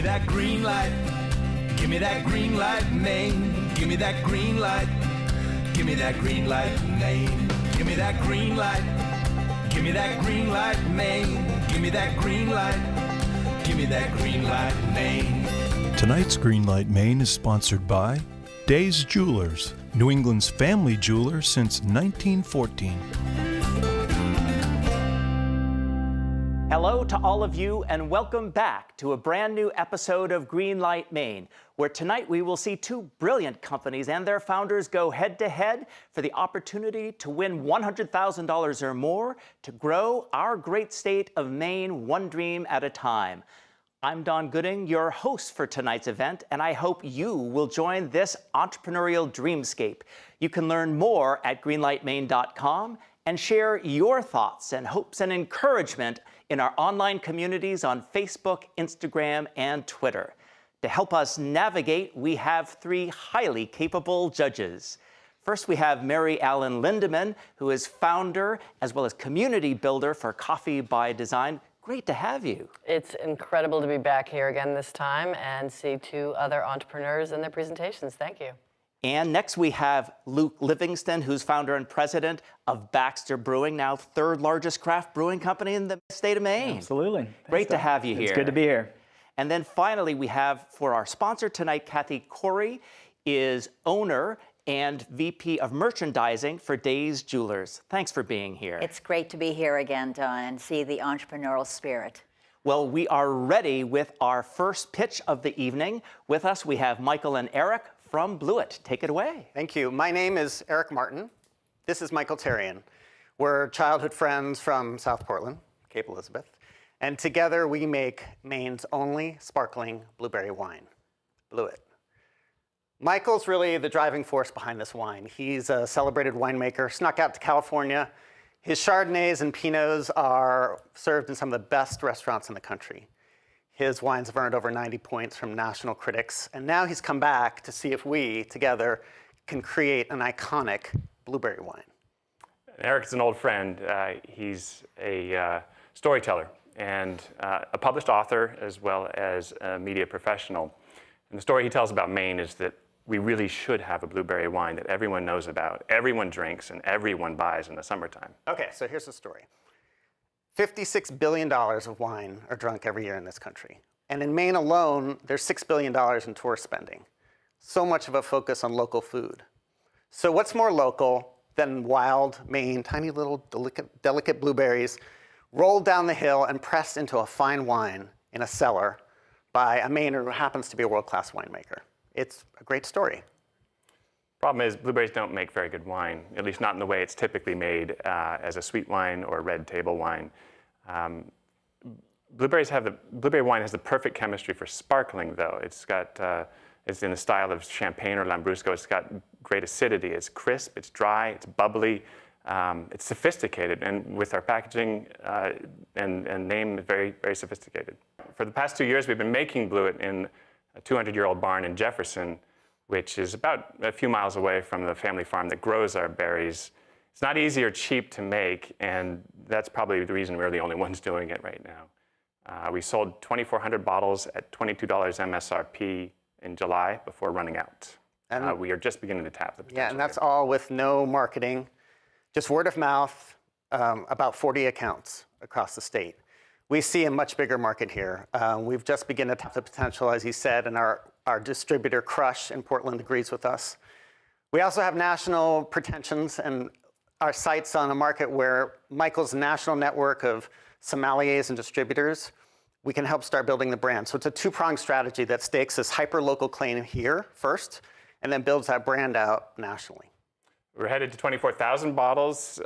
me that green light. Give me that green light, Maine. Give me that green light. Give me that green light, Maine. Give me that green light. Give me that green light, Maine. Give me that green light. Give me that green light, Maine. Tonight's Greenlight Maine is sponsored by Days Jewelers, New England's family jeweler since 1914. Hello to all of you and welcome back to a brand new episode of Greenlight Maine, where tonight we will see two brilliant companies and their founders go head to head for the opportunity to win $100,000 or more to grow our great state of Maine one dream at a time. I'm Don Gooding, your host for tonight's event, and I hope you will join this entrepreneurial dreamscape. You can learn more at greenlightmaine.com and share your thoughts and hopes and encouragement in our online communities on Facebook, Instagram, and Twitter. To help us navigate, we have three highly capable judges. First, we have Mary Ellen Lindeman, who is founder as well as community builder for Coffee by Design. Great to have you. It's incredible to be back here again this time and see two other entrepreneurs and their presentations. Thank you. And next we have Luke Livingston, who's founder and president of Baxter Brewing, now third largest craft brewing company in the state of Maine. Absolutely. Great to have you here. It's good to be here. And then finally we have, for our sponsor tonight, Kathy Corey is owner and VP of Merchandising for Days Jewelers. Thanks for being here. It's great to be here again, Don, and see the entrepreneurial spirit. Well, we are ready with our first pitch of the evening. With us, we have Michael and Eric from Bluet. Take it away. Thank you. My name is Eric Martin. This is Michael Terrian. We're childhood friends from South Portland, Cape Elizabeth, and together we make Maine's only sparkling blueberry wine, Bluet. Michael's really the driving force behind this wine. He's a celebrated winemaker, snuck out to California. His Chardonnays and Pinots are served in some of the best restaurants in the country. His wines have earned over 90 points from national critics, and now he's come back to see if we, together, can create an iconic blueberry wine. Eric's an old friend. He's a storyteller and a published author as well as a media professional. And the story he tells about Maine is that we really should have a blueberry wine that everyone knows about, everyone drinks, and everyone buys in the summertime. Okay, so here's the story. $56 billion of wine are drunk every year in this country. And in Maine alone, there's $6 billion in tourist spending. So much of a focus on local food. So what's more local than wild Maine, tiny little delicate blueberries rolled down the hill and pressed into a fine wine in a cellar by a Mainer who happens to be a world-class winemaker? It's a great story. Problem is, blueberries don't make very good wine, at least not in the way it's typically made as a sweet wine or red table wine. Blueberry wine has the perfect chemistry for sparkling, though. It's in the style of Champagne or Lambrusco. It's got great acidity. It's crisp. It's dry. It's bubbly. It's sophisticated, and with our packaging and name, very, very sophisticated. For the past 2 years, we've been making Bluet in a 200-year-old barn in Jefferson, which is about a few miles away from the family farm that grows our berries. It's not easy or cheap to make, and that's probably the reason we're the only ones doing it right now. We sold 2,400 bottles at $22 MSRP in July before running out. And we are just beginning to tap the potential. Yeah, and that's all with no marketing, just word of mouth, about 40 accounts across the state. We see a much bigger market here. We've just begun to tap the potential, as he said, and our distributor, Crush, in Portland agrees with us. We also have national pretensions and our sights on a market where Michael's national network of sommeliers and distributors, we can help start building the brand. So it's a two-pronged strategy that stakes this hyper-local claim here first, and then builds that brand out nationally. We're headed to 24,000 bottles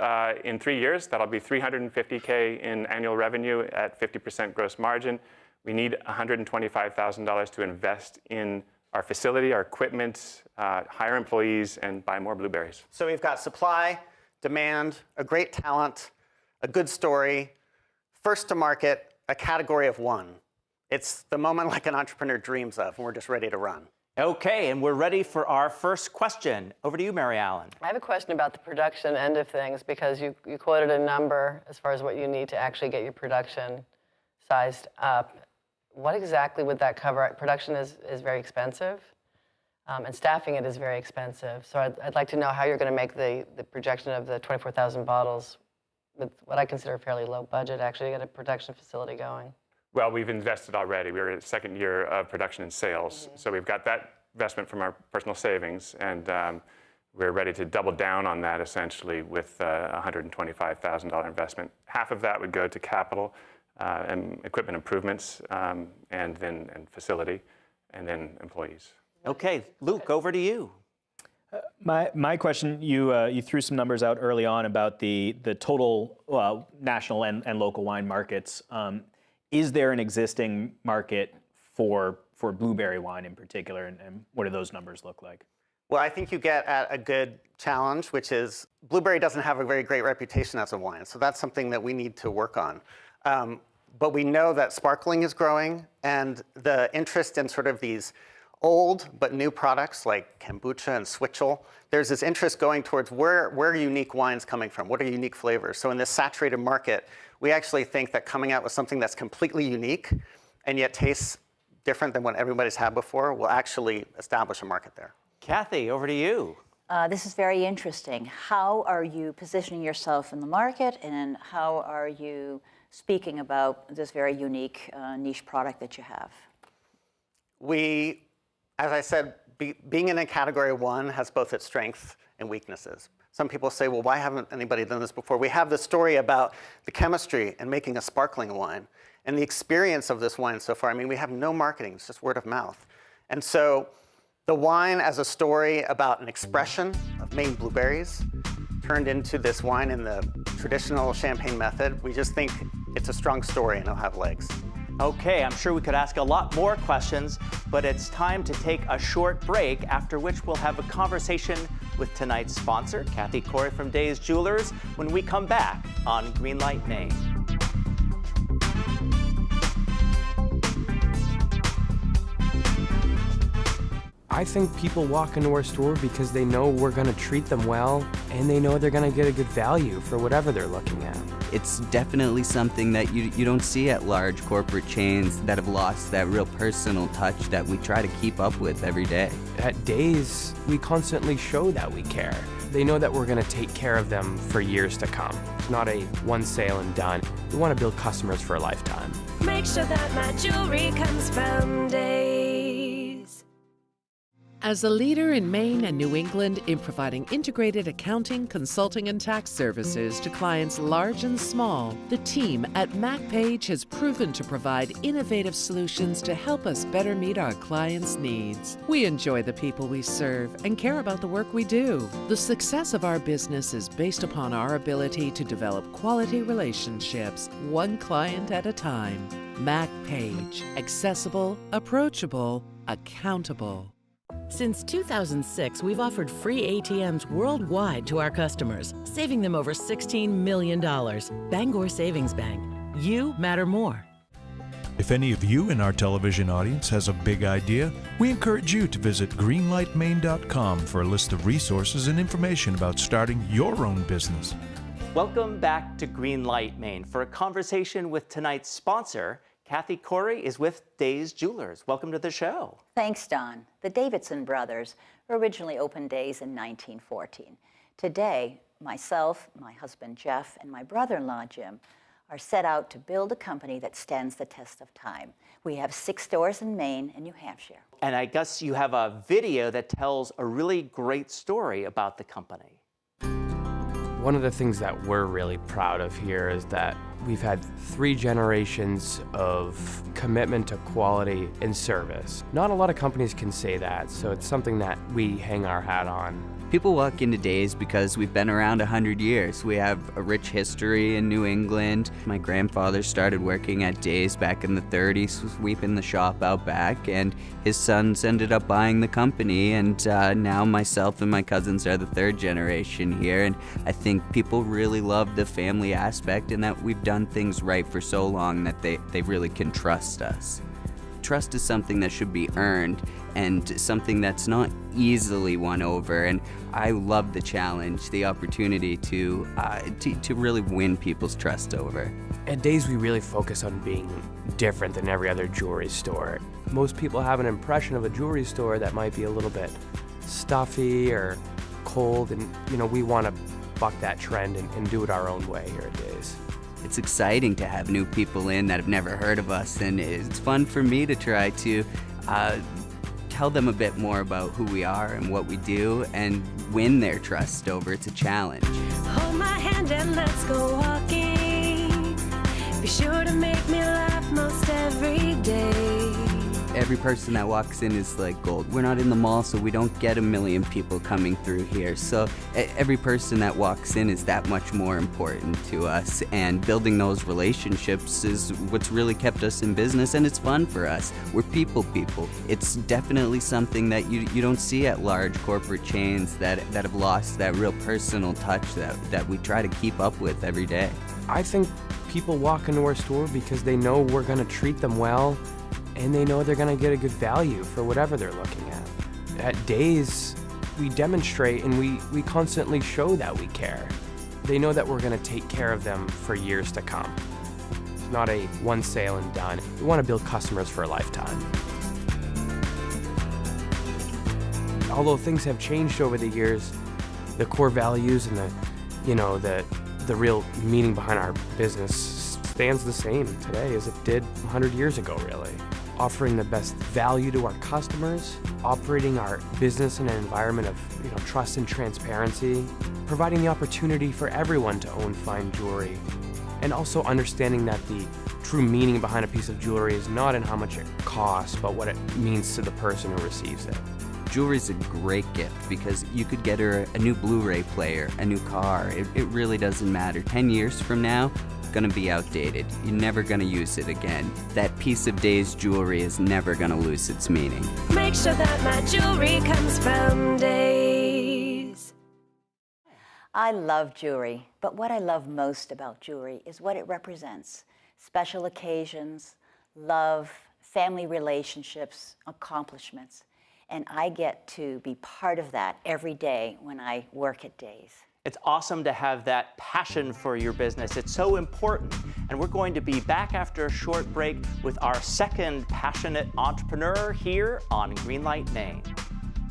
in 3 years. That'll be $350K in annual revenue at 50% gross margin. We need $125,000 to invest in our facility, our equipment, hire employees, and buy more blueberries. So we've got supply, demand, a great talent, a good story, first to market, a category of one. It's the moment like an entrepreneur dreams of, and we're just ready to run. Okay, and we're ready for our first question. Over to you, Mary Ellen. I have a question about the production end of things, because you quoted a number as far as what you need to actually get your production sized up. What exactly would that cover? Production is very expensive, and staffing it is very expensive. So I'd like to know how you're going to make the projection of the 24,000 bottles with what I consider a fairly low budget, actually get a production facility going. Well, we've invested already. We're in the second year of production and sales. So we've got that investment from our personal savings, and we're ready to double down on that essentially with a $125,000 investment. Half of that would go to capital and equipment improvements, and facility, and then employees. Okay, Luke, over to you. My question, you threw some numbers out early on about the total national and local wine markets. Is there an existing market for blueberry wine in particular, and what do those numbers look like? Well, I think you get at a good challenge, which is blueberry doesn't have a very great reputation as a wine, so that's something that we need to work on. But we know that sparkling is growing, and the interest in sort of these old but new products like kombucha and switchel, there's this interest going towards where are unique wines coming from? What are unique flavors? So in this saturated market, we actually think that coming out with something that's completely unique and yet tastes different than what everybody's had before will actually establish a market there. Kathy, over to you. This is very interesting. How are you positioning yourself in the market, and how are you speaking about this very unique niche product that you have? We, as I said, being in a category one has both its strengths and weaknesses. Some people say, well, why haven't anybody done this before? We have the story about the chemistry and making a sparkling wine and the experience of this wine so far. I mean, we have no marketing, it's just word of mouth. And so the wine as a story about an expression of Maine blueberries turned into this wine in the traditional champagne method. We just think it's a strong story and it'll have legs. Okay, I'm sure we could ask a lot more questions, but it's time to take a short break, after which we'll have a conversation with tonight's sponsor, Kathy Corey from Days Jewelers, when we come back on Greenlight Maine. I think people walk into our store because they know we're going to treat them well, and they know they're going to get a good value for whatever they're looking at. It's definitely something that you don't see at large corporate chains that have lost that real personal touch that we try to keep up with every day. At Days, we constantly show that we care. They know that we're going to take care of them for years to come. It's not a one sale and done. We want to build customers for a lifetime. Make sure that my jewelry comes from Days. As a leader in Maine and New England in providing integrated accounting, consulting, and tax services to clients large and small, the team at MacPage has proven to provide innovative solutions to help us better meet our clients' needs. We enjoy the people we serve and care about the work we do. The success of our business is based upon our ability to develop quality relationships, one client at a time. MacPage. Accessible, approachable, accountable. Since 2006, we've offered free ATMs worldwide to our customers, saving them over $16 million. Bangor Savings Bank. You matter more. If any of you in our television audience has a big idea, we encourage you to visit greenlightmaine.com for a list of resources and information about starting your own business. Welcome back to Greenlight Maine for a conversation with tonight's sponsor. Kathy Corey is with Days Jewelers. Welcome to the show. Thanks, Don. The Davidson brothers originally opened Days in 1914. Today, myself, my husband Jeff, and my brother-in-law Jim are set out to build a company that stands the test of time. We have 6 stores in Maine and New Hampshire. And I guess you have a video that tells a really great story about the company. One of the things that we're really proud of here is that we've had 3 generations of commitment to quality and service. Not a lot of companies can say that, so it's something that we hang our hat on. People walk into Days because we've been around 100 years. We have a rich history in New England. My grandfather started working at Days back in the 30s, sweeping the shop out back, and his sons ended up buying the company, and now myself and my cousins are the 3rd generation here, and I think people really love the family aspect and that we've done things right for so long that they really can trust us. trust is something that should be earned and something that's not easily won over. And I love the challenge, the opportunity to really win people's trust over. At Days, we really focus on being different than every other jewelry store. Most people have an impression of a jewelry store that might be a little bit stuffy or cold, and we want to buck that trend and do it our own way here at Days. It's exciting to have new people in that have never heard of us, and it's fun for me to try to tell them a bit more about who we are and what we do and win their trust over. It's a challenge. Hold my hand and let's go walking. Be sure to make me laugh most every day. Every person that walks in is like gold. We're not in the mall, so we don't get a million people coming through here. So every person that walks in is that much more important to us. And building those relationships is what's really kept us in business, and it's fun for us. We're people. It's definitely something that you don't see at large corporate chains that have lost that real personal touch that we try to keep up with every day. I think people walk into our store because they know we're going to treat them well, and they know they're going to get a good value for whatever they're looking at. At Days, we demonstrate and we constantly show that we care. They know that we're going to take care of them for years to come. It's not a one sale and done. We want to build customers for a lifetime. Although things have changed over the years, the core values and the real meaning behind our business stands the same today as it did 100 years ago, really. Offering the best value to our customers, operating our business in an environment of trust and transparency, providing the opportunity for everyone to own fine jewelry, and also understanding that the true meaning behind a piece of jewelry is not in how much it costs, but what it means to the person who receives it. Jewelry is a great gift because you could get her a new Blu-ray player, a new car. It really doesn't matter. 10 years from now, gonna be outdated. You're never gonna use it again. That piece of Days jewelry is never gonna lose its meaning. Make sure that my jewelry comes from Days. I love jewelry, but what I love most about jewelry is what it represents. Special occasions, love, family relationships, accomplishments. And I get to be part of that every day when I work at Days. It's awesome to have that passion for your business. It's so important. And we're going to be back after a short break with our second passionate entrepreneur here on Greenlight Maine.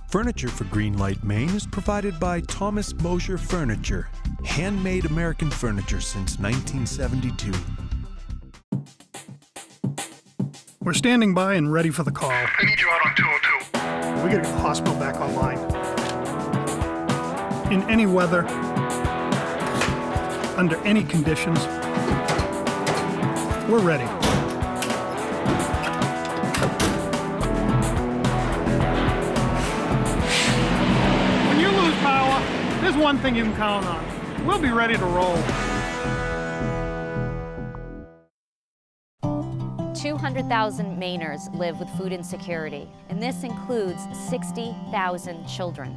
Furniture for Greenlight Maine is provided by Thomas Mosier Furniture, handmade American furniture since 1972. We're standing by and ready for the call. I need you out on 202. We gotta get the hospital back online. In any weather, under any conditions, we're ready. When you lose power, there's one thing you can count on. We'll be ready to roll. 200,000 Mainers live with food insecurity, and this includes 60,000 children.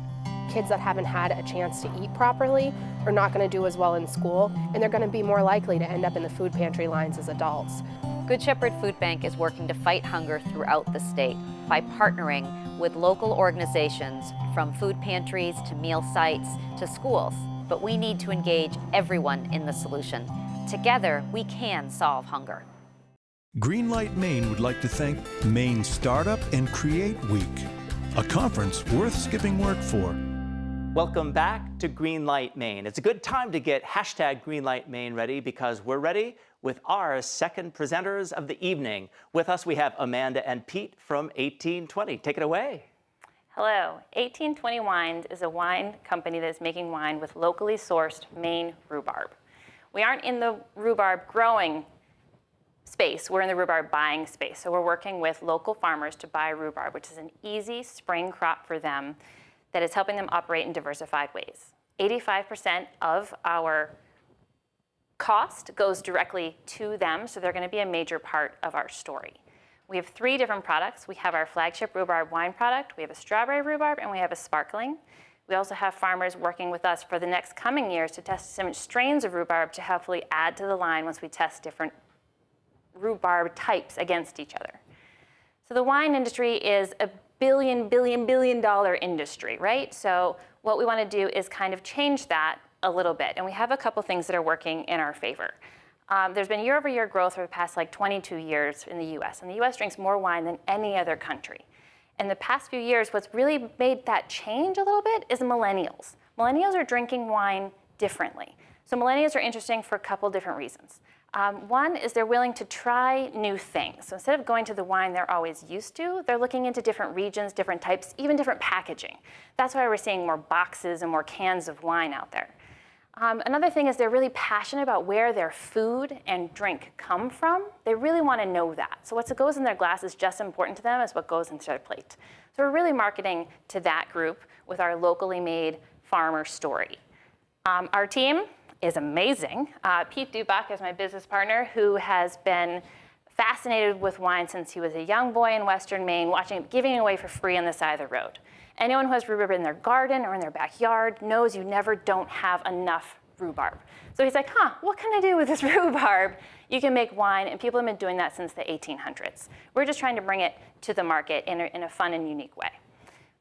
Kids that haven't had a chance to eat properly are not going to do as well in school, and they're going to be more likely to end up in the food pantry lines as adults. Good Shepherd Food Bank is working to fight hunger throughout the state by partnering with local organizations from food pantries to meal sites to schools. But we need to engage everyone in the solution. Together, we can solve hunger. Greenlight Maine would like to thank Maine Startup and Create Week, a conference worth skipping work for. Welcome back to Greenlight Maine. It's a good time to get hashtag Greenlight Maine ready because we're ready with our second presenters of the evening. With us, we have Amanda and Pete from 1820. Take it away. Hello. 1820 Wines is a wine company that is making wine with locally sourced Maine rhubarb. We aren't in the rhubarb growing space, we're in the rhubarb buying space. So we're working with local farmers to buy rhubarb, which is an easy spring crop for them that is helping them operate in diversified ways. 85% of our cost goes directly to them, so they're going to be a major part of our story. We have 3 different products. We have our flagship rhubarb wine product, we have a strawberry rhubarb, and we have a sparkling. We also have farmers working with us for the next coming years to test some strains of rhubarb to hopefully add to the line once we test different rhubarb types against each other. So the wine industry is a billion dollar industry, right? So what we want to do is kind of change that a little bit. And we have a couple things that are working in our favor. There's been year-over-year growth for the past 22 years in the US. And the US drinks more wine than any other country. In the past few years, what's really made that change a little bit is millennials. Millennials are drinking wine differently. So millennials are interesting for a couple different reasons. One is they're willing to try new things. So instead of going to the wine they're always used to, they're looking into different regions, different types, even different packaging. That's why we're seeing more boxes and more cans of wine out there. Another thing is they're really passionate about where their food and drink come from. They really want to know that. So what goes in their glass is just as important to them as what goes into their plate. So we're really marketing to that group with our locally made farmer story. Our team is amazing. Pete Dubach is my business partner, who has been fascinated with wine since he was a young boy in Western Maine, watching it giving it away for free on the side of the road. Anyone who has rhubarb in their garden or in their backyard knows you never don't have enough rhubarb. So he's like, what can I do with this rhubarb? You can make wine, and people have been doing that since the 1800s. We're just trying to bring it to the market in a fun and unique way.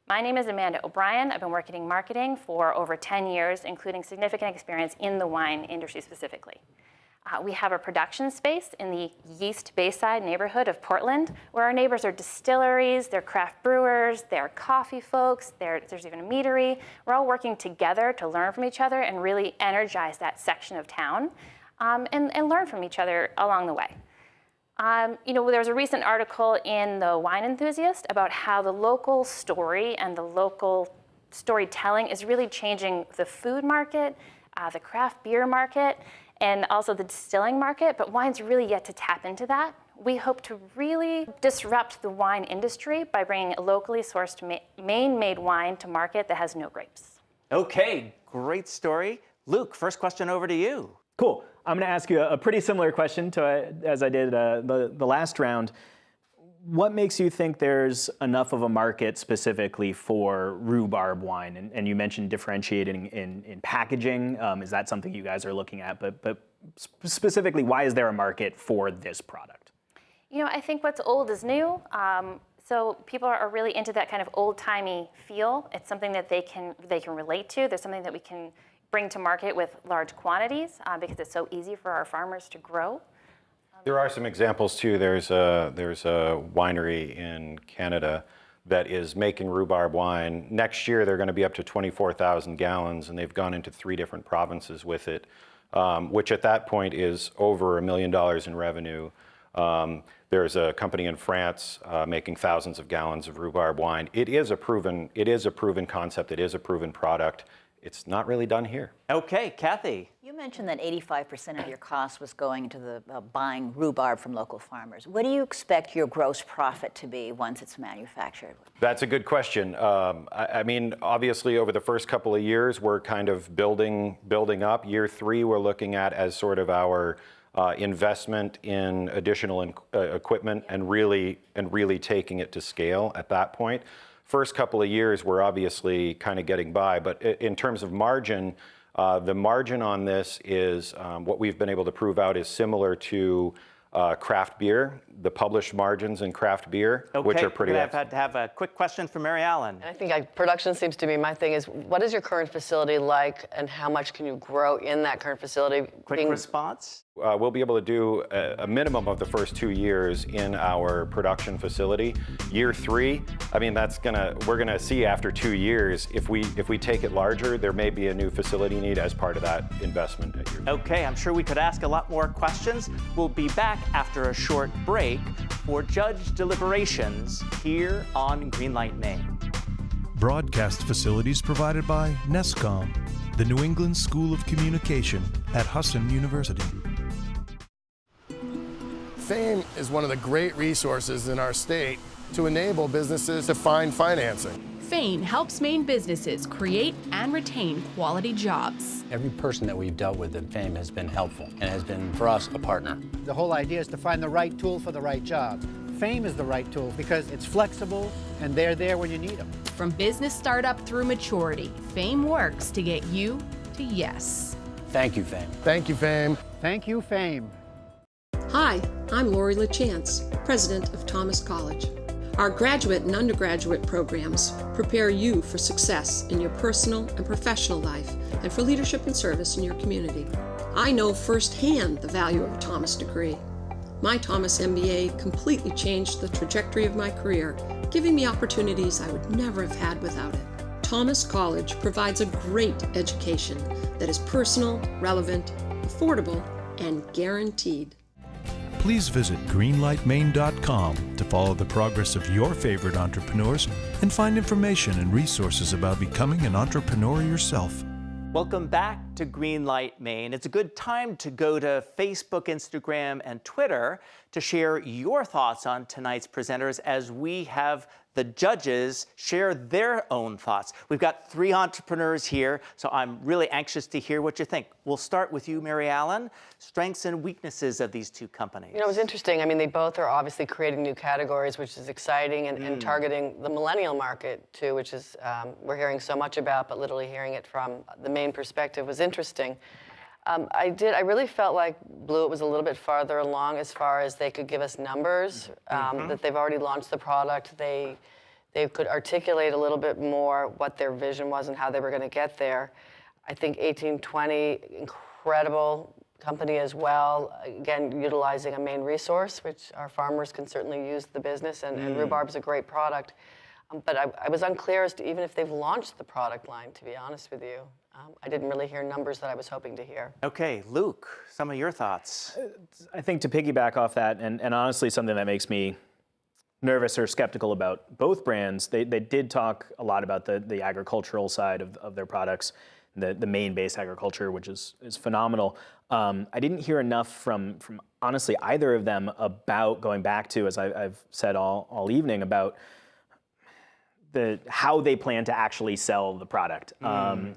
My name is Amanda O'Brien. I've been working in marketing for over 10 years, including significant experience in the wine industry specifically. We have a production space in the Yeast Bayside neighborhood of Portland, where our neighbors are distilleries, they're craft brewers, they're coffee folks, there's even a meadery. We're all working together to learn from each other and really energize that section of town and learn from each other along the way. There was a recent article in the Wine Enthusiast about how the local story and the local storytelling is really changing the food market, the craft beer market, and also the distilling market, but wine's really yet to tap into that. We hope to really disrupt the wine industry by bringing a locally sourced Maine-made wine to market that has no grapes. Okay, great story. Luke, first question over to you. Cool. I'm going to ask you a pretty similar question to as I did the last round. What makes you think there's enough of a market specifically for rhubarb wine? And you mentioned differentiating in packaging. Is that something you guys are looking at? But specifically, why is there a market for this product? I think what's old is new. So people are really into that kind of old-timey feel. It's something that they can relate to. There's something that we can bring to market with large quantities because it's so easy for our farmers to grow. There are some examples too. There's a winery in Canada that is making rhubarb wine. Next year they're going to be up to 24,000 gallons, and they've gone into 3 different provinces with it, which at that point is over $1 million in revenue. There's a company in France making thousands of gallons of rhubarb wine. It is a proven concept. It is a proven product. It's not really done here. Okay, Kathy. You mentioned that 85% of your cost was going into the buying rhubarb from local farmers. What do you expect your gross profit to be once it's manufactured? That's a good question. I mean, obviously, over the first couple of years, we're kind of building up. Year 3, we're looking at as sort of our investment in additional equipment and really taking it to scale at that point. First couple of years, we're obviously kind of getting by, but in terms of margin, the margin on this is what we've been able to prove out is similar to craft beer, the published margins in craft beer, which are pretty. I've had to have a quick question for Mary Allen. I think production seems to be my thing. Is what is your current facility like, and how much can you grow in that current facility? Quick response. We'll be able to do a minimum of the first 2 years in our production facility. Year 3, I mean, we're gonna see after 2 years if we take it larger, there may be a new facility need as part of that investment. Okay, I'm sure we could ask a lot more questions. We'll be back after a short break for judge deliberations here on Greenlight Maine. Broadcast facilities provided by NESCOM, the New England School of Communication at HUSSON University. FAME is one of the great resources in our state to enable businesses to find financing. FAME helps Maine businesses create and retain quality jobs. Every person that we've dealt with at FAME has been helpful and has been, for us, a partner. The whole idea is to find the right tool for the right job. FAME is the right tool because it's flexible and they're there when you need them. From business startup through maturity, FAME works to get you to yes. Thank you, FAME. Thank you, FAME. Thank you, FAME. Hi, I'm Lori LaChance, president of Thomas College. Our graduate and undergraduate programs prepare you for success in your personal and professional life and for leadership and service in your community. I know firsthand the value of a Thomas degree. My Thomas MBA completely changed the trajectory of my career, giving me opportunities I would never have had without it. Thomas College provides a great education that is personal, relevant, affordable, and guaranteed. Please visit greenlightmaine.com to follow the progress of your favorite entrepreneurs and find information and resources about becoming an entrepreneur yourself. Welcome back to Greenlight Maine. It's a good time to go to Facebook, Instagram, and Twitter to share your thoughts on tonight's presenters as we have the judges share their own thoughts. We've got 3 entrepreneurs here, so I'm really anxious to hear what you think. We'll start with you, Mary Allen. Strengths and weaknesses of these 2 companies. You know, it was interesting. I mean, they both are obviously creating new categories, which is exciting, and targeting the millennial market, too, which is we're hearing so much about, but literally hearing it from the Maine perspective was interesting. I really felt like Bluet was a little bit farther along as far as they could give us numbers, that they've already launched the product. They could articulate a little bit more what their vision was and how they were going to get there. I think 1820, incredible company as well, again, utilizing a Maine resource, which our farmers can certainly use the business, and rhubarb is a great product. But I was unclear as to even if they've launched the product line, to be honest with you. I didn't really hear numbers that I was hoping to hear. Okay, Luke, some of your thoughts. I think to piggyback off that, and honestly something that makes me nervous or skeptical about both brands, they did talk a lot about the agricultural side of their products, the Maine-based agriculture, which is phenomenal. I didn't hear enough from honestly either of them about going back to, as I've said all evening, about how they plan to actually sell the product, and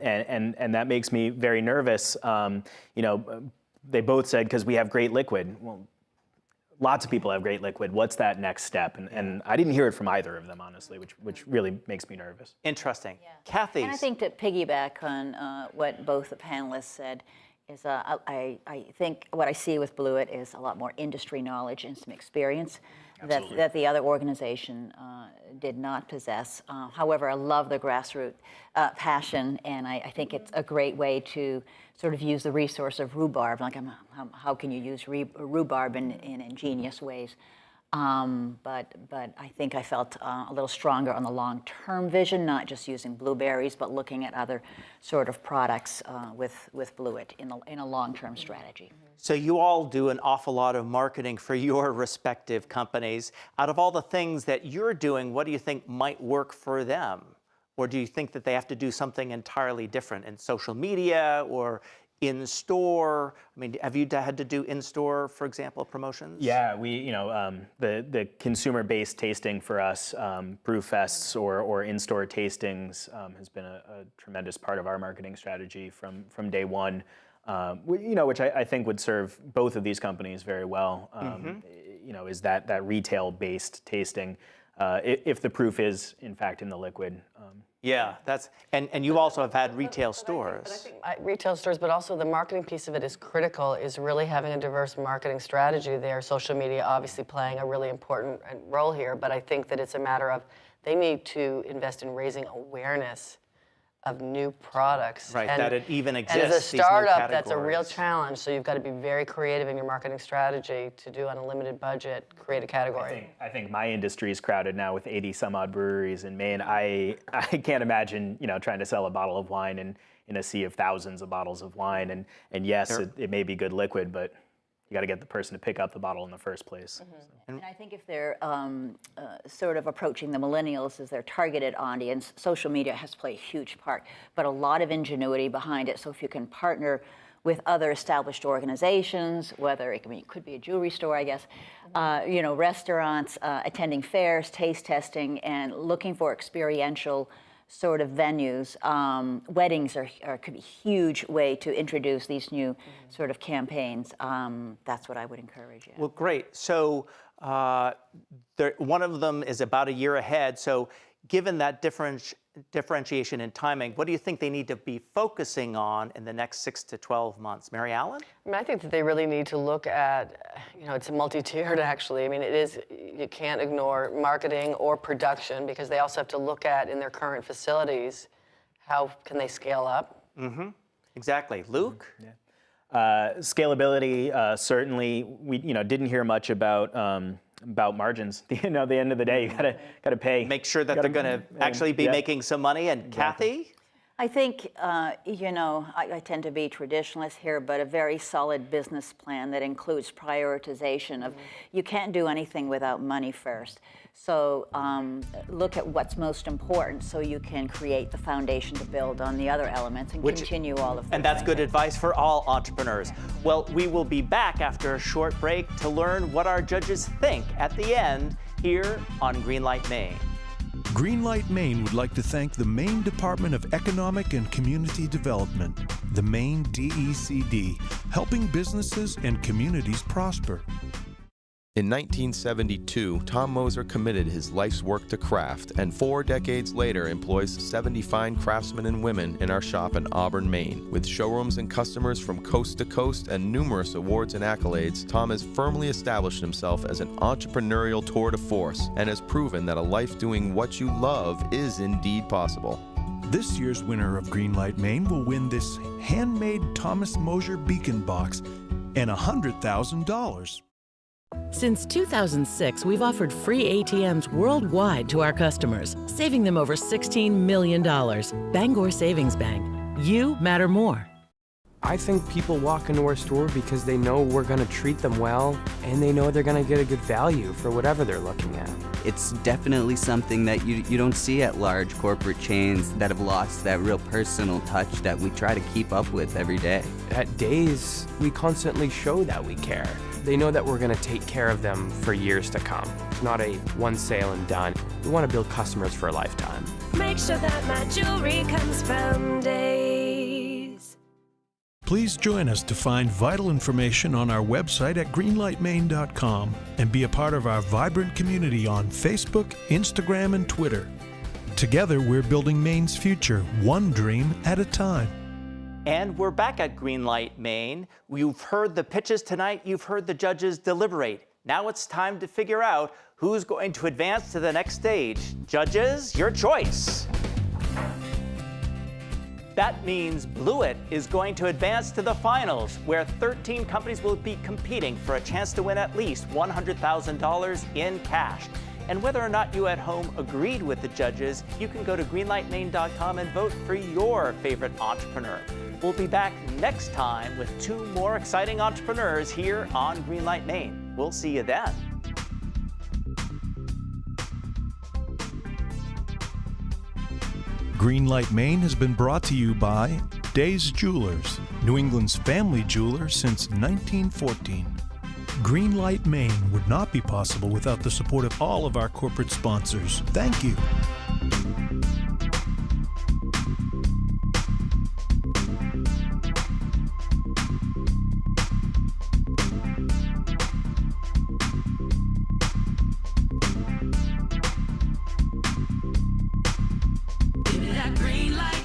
that makes me very nervous. You know, they both said, because we have great liquid. Well, lots of people have great liquid. What's that next step? And I didn't hear it from either of them, honestly, which really makes me nervous. Interesting. Yeah. Kathy. And I think to piggyback on what both the panelists said, is I think what I see with Bluet is a lot more industry knowledge and some experience that the other organization did not possess. However, I love the grassroots passion, and I think it's a great way to sort of use the resource of rhubarb. Like, how can you use rhubarb in ingenious ways? But I think I felt a little stronger on the long-term vision, not just using blueberries, but looking at other sort of products with Bluet in a long-term strategy. So you all do an awful lot of marketing for your respective companies. Out of all the things that you're doing, what do you think might work for them? Or do you think that they have to do something entirely different in social media or in-store? I mean, have you had to do in-store, for example, promotions? Yeah, the consumer-based tasting for us, brew fests or in-store tastings has been a tremendous part of our marketing strategy from day one. Which I think would serve both of these companies very well. Is that retail-based tasting, if the proof is in fact in the liquid. Yeah, and you also have had retail stores. But I think retail stores, but also the marketing piece of it is critical, is really having a diverse marketing strategy there. Social media obviously playing a really important role here, but I think that it's a matter of they need to invest in raising awareness of new products. Right, that it even exists. And as a startup, that's a real challenge, so you've got to be very creative in your marketing strategy to do on a limited budget, create a category. I think my industry is crowded now with 80 some odd breweries in Maine. I can't imagine trying to sell a bottle of wine in a sea of thousands of bottles of wine, and yes, it may be good liquid, but you got to get the person to pick up the bottle in the first place. And I think if they're sort of approaching the millennials as their targeted audience, social media has to play a huge part, but a lot of ingenuity behind it. So if you can partner with other established organizations, whether it could be a jewelry store, I guess, restaurants, attending fairs, taste testing, and looking for experiential sort of venues. Weddings could be a huge way to introduce these new sort of campaigns. That's what I would encourage. Yeah. Well, great. So one of them is about a year ahead. So given that differentiation in timing, what do you think they need to be focusing on in the next 6 to 12 months? Mary Allen? I mean, I think that they really need to look at, it's a multi-tiered actually. I mean, you can't ignore marketing or production because they also have to look at in their current facilities, how can they scale up? Mm-hmm. Exactly. Luke? Yeah. Scalability, certainly, we didn't hear much about margins. The end of the day, you gotta pay. Make sure that they're going to actually be making some money. And Kathy? I think, I tend to be traditionalist here, but a very solid business plan that includes prioritization of, you can't do anything without money first. So look at what's most important so you can create the foundation to build on the other elements and continue all of them. And that's good advice for all entrepreneurs. Well, we will be back after a short break to learn what our judges think at the end here on Greenlight Maine. Greenlight Maine would like to thank the Maine Department of Economic and Community Development, the Maine DECD, helping businesses and communities prosper. In 1972, Tom Moser committed his life's work to craft, and 4 decades later employs 70 fine craftsmen and women in our shop in Auburn, Maine. With showrooms and customers from coast to coast and numerous awards and accolades, Tom has firmly established himself as an entrepreneurial tour de force and has proven that a life doing what you love is indeed possible. This year's winner of Greenlight Maine will win this handmade Thomas Moser beacon box and $100,000. Since 2006, we've offered free ATMs worldwide to our customers, saving them over $16 million. Bangor Savings Bank. You matter more. I think people walk into our store because they know we're going to treat them well, and they know they're going to get a good value for whatever they're looking at. It's definitely something that you don't see at large corporate chains that have lost that real personal touch that we try to keep up with every day. At Days, we constantly show that we care. They know that we're going to take care of them for years to come. It's not a one sale and done. We want to build customers for a lifetime. Make sure that my jewelry comes from Days. Please join us to find vital information on our website at greenlightmaine.com and be a part of our vibrant community on Facebook, Instagram, and Twitter. Together, we're building Maine's future, one dream at a time. And we're back at Greenlight Maine. You've heard the pitches tonight. You've heard the judges deliberate. Now it's time to figure out who's going to advance to the next stage. Judges, your choice. That means Bluet is going to advance to the finals, where 13 companies will be competing for a chance to win at least $100,000 in cash. And whether or not you at home agreed with the judges, you can go to greenlightmaine.com and vote for your favorite entrepreneur. We'll be back next time with 2 more exciting entrepreneurs here on Greenlight Maine. We'll see you then. Greenlight Maine has been brought to you by Days Jewelers, New England's family jeweler since 1914. Greenlight Maine would not be possible without the support of all of our corporate sponsors. Thank you. Give me that green light.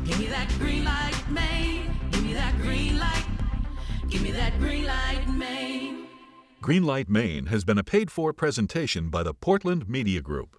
Give me that green light, Maine. Give me that green light. Give me that green light, Maine. Greenlight Maine has been a paid-for presentation by the Portland Media Group.